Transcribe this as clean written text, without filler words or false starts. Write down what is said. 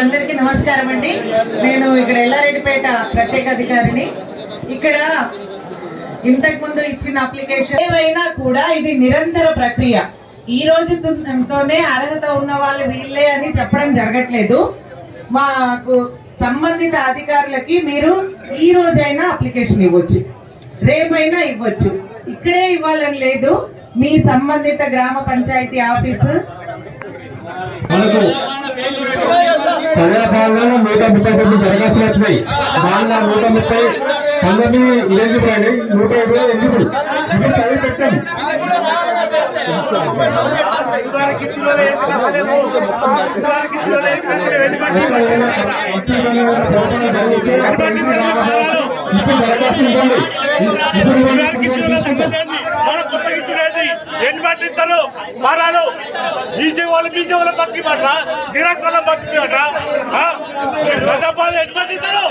అందరికీ నమస్కారం అండి. నేను ఇక్కడ ఎల్లారెడ్డిపేట ప్రత్యేక అధికారిని. ఇక్కడ ఇంతకు ముందు ఇచ్చిన అప్లికేషన్ ఏవైనా కూడా ఇది నిరంతర ప్రక్రియ. ఈ రోజుతోనే అర్హత ఉన్న వాళ్ళు వీళ్ళే అని చెప్పడం జరగట్లేదు. మాకు సంబంధిత అధికారులకి మీరు ఈ రోజైనా అప్లికేషన్ ఇవ్వచ్చు, రేపైనా ఇవ్వచ్చు. ఇక్కడే ఇవ్వాలని లేదు, మీ సంబంధిత గ్రామ పంచాయతీ ఆఫీసు మనకు 139 దరఖాస్తులు వచ్చినాయి. దానిలో 130 19 ఎలిజిబుల్ అండి, 120 ఎలిజిబుల్. ఇప్పుడు చదివి పెట్టండి. బీసీ వాళ్ళ బతికి మాట జిరాక్స్ వాళ్ళ బతికి మాట ప్రజాపాలన ఎన్ని పట్టిస్తారు.